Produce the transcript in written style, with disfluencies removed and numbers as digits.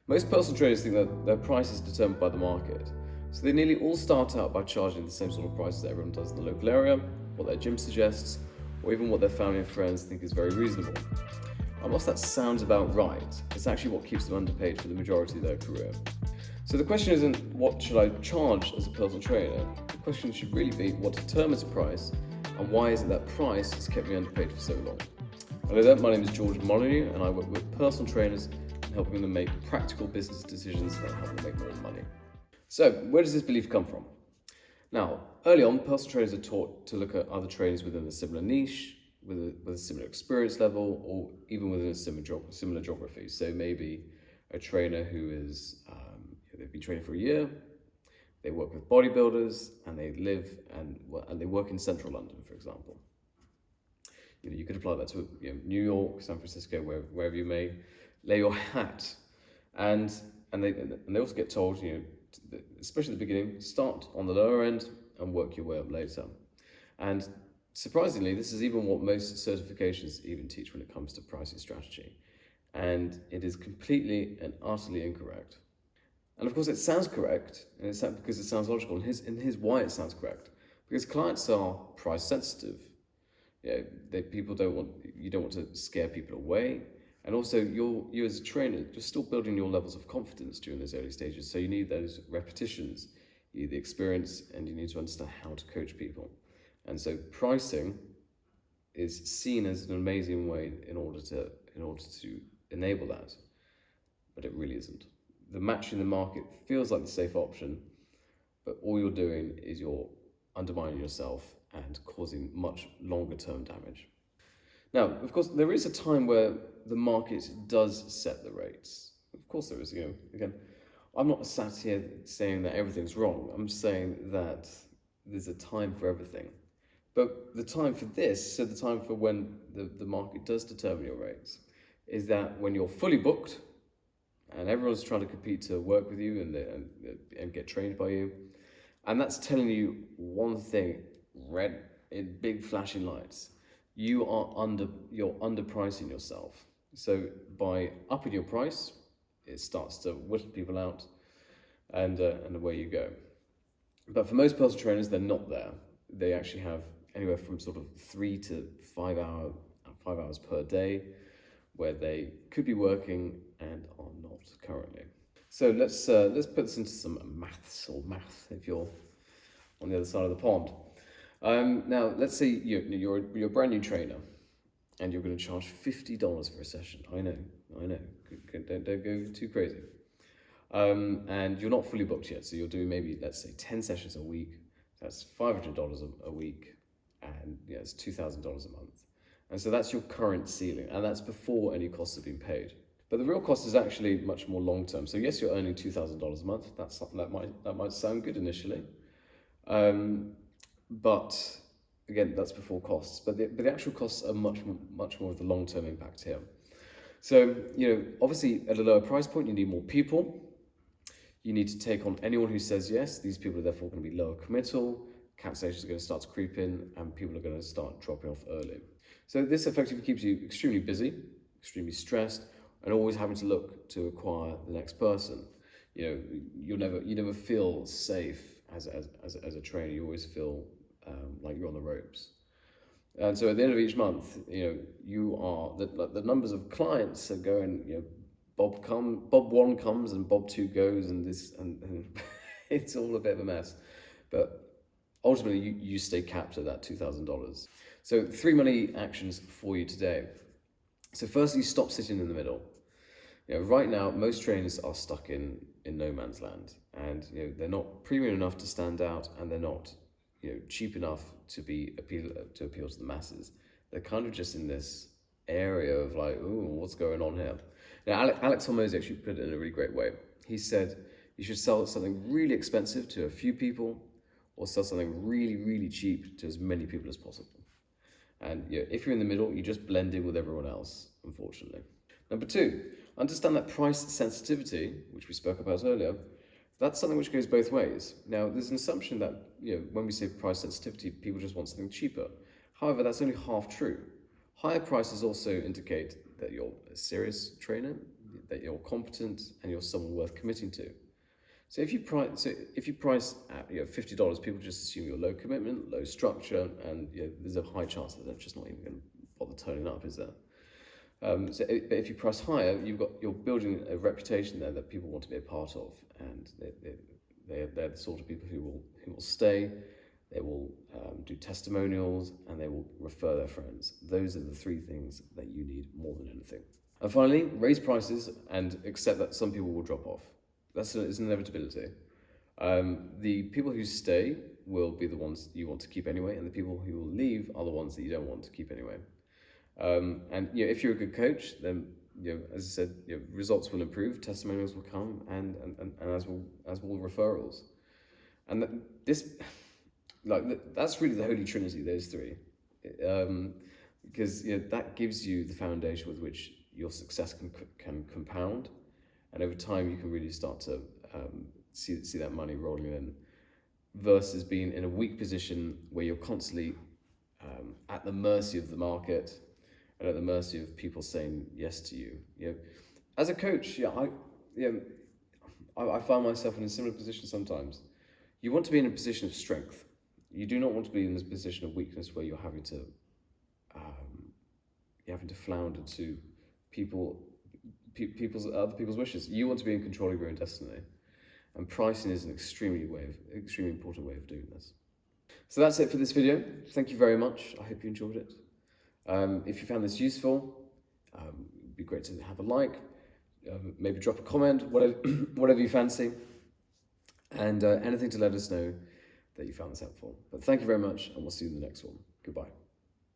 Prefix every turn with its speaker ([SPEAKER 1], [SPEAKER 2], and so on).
[SPEAKER 1] Most personal trainers think that their price is determined by the market. So they nearly all start out by charging the same sort of prices that everyone does in the local area, what their gym suggests, or even what their family and friends think is very reasonable. And whilst that sounds about right, it's actually what keeps them underpaid for the majority of their career. So the question isn't what should I charge as a personal trainer? The question should really be what determines the price and why is it that price has kept me underpaid for so long? Hello there, my name is George Molyneux and I work with personal trainers and helping them make practical business decisions that help them make more money. So where does this belief come from? Now, early on, personal trainers are taught to look at other trainers within a similar niche, with a similar experience level, or even within a similar geography. So maybe a trainer who is, they've been training for a year, they work with bodybuilders, and they live and they work in central London, for example. You could apply that to New York, San Francisco, wherever you may lay your hat, and they also get told, especially at the beginning, start on the lower end and work your way up later. And surprisingly, this is even what most certifications even teach when it comes to pricing strategy. And it is completely and utterly incorrect. And of course, it sounds correct, and it's because it sounds logical. And here's why it sounds correct: because clients are price sensitive. You don't want to scare people away, and also you as a trainer, you're still building your levels of confidence during those early stages. So you need those repetitions, you need the experience, and you need to understand how to coach people. And so pricing is seen as an amazing way in order to enable that, but it really isn't. The matching the market feels like the safe option, but all you're doing is you're undermining yourself and causing much longer term damage. Now, of course, there is a time where the market does set the rates. Of course there is, again, I'm not sat here saying that everything's wrong. I'm saying that there's a time for everything. But the time for this, so the time for when the market does determine your rates, is that when you're fully booked and everyone's trying to compete to work with you and get trained by you, and that's telling you one thing, red in big flashing lights, you're underpricing yourself. So by upping your price, it starts to whittle people out, and away you go. But for most personal trainers, they're not there. They actually have anywhere from sort of 3 to 5 hours per day where they could be working and are not currently. So let's put this into some math if you're on the other side of the pond. Now let's say you're a brand new trainer and you're going to charge $50 for a session. I know. Don't go too crazy. And you're not fully booked yet, so you're doing maybe, let's say, 10 sessions a week. That's $500 a week, and it's $2,000 a month. And so that's your current ceiling, and that's before any costs have been paid. But the real cost is actually much more long term. So yes, you're earning $2,000 a month. That's something that might sound good initially, but again, that's before costs. But the actual costs are much more of the long term impact here. So obviously at a lower price point, you need more people. You need to take on anyone who says yes. These people are therefore going to be lower committal. Cancellations are going to start to creep in, and people are going to start dropping off early. So this effectively keeps you extremely busy, extremely stressed, and always having to look to acquire the next person. You never feel safe as a trainer. You always feel like you're on the ropes. And so at the end of each month, you are the numbers of clients are going. Bob 1 comes and Bob 2 goes, and it's all a bit of a mess. But ultimately, you stay capped at that $2,000. So 3 money actions for you today. So firstly, stop sitting in the middle. Right now, most trainers are stuck in no man's land, and they're not premium enough to stand out, and they're not cheap enough to appeal to the masses. They're kind of just in this area of like, ooh, what's going on here? Now, Alex Hormozy actually put it in a really great way. He said you should sell something really expensive to a few people, or sell something really, really cheap to as many people as possible. And if you're in the middle, you just blend in with everyone else, unfortunately. Number 2, understand that price sensitivity, which we spoke about earlier, that's something which goes both ways. Now, there's an assumption that when we say price sensitivity, people just want something cheaper. However, that's only half true. Higher prices also indicate that you're a serious trainer, that you're competent and you're someone worth committing to. So if you price at $50, people just assume you're low commitment, low structure, and there's a high chance that they're just not even going to bother turning up, is there? But if you price higher, you're building a reputation there that people want to be a part of, and they're the sort of people who will stay. They will do testimonials, and they will refer their friends. Those are the three things that you need more than anything. And finally, raise prices and accept that some people will drop off. It's an inevitability. The people who stay will be the ones you want to keep anyway, and the people who will leave are the ones that you don't want to keep anyway. And if you're a good coach, then as I said, results will improve, testimonials will come, and as will referrals. And that's really the holy trinity, those three, because that gives you the foundation with which your success can compound, and over time you can really start to see that money rolling in, versus being in a weak position where you're constantly at the mercy of the market and at the mercy of people saying yes to you. As a coach, I find myself in a similar position sometimes. You want to be in a position of strength. You do not want to be in this position of weakness where you're having to flounder to other people's wishes. You want to be in control of your own destiny, and pricing is an extremely important way of doing this. So that's it for this video. Thank you very much. I hope you enjoyed it. If you found this useful, it'd be great to have a like, maybe drop a comment, whatever you fancy, and anything to let us know that you found this helpful. But thank you very much, and we'll see you in the next one. Goodbye.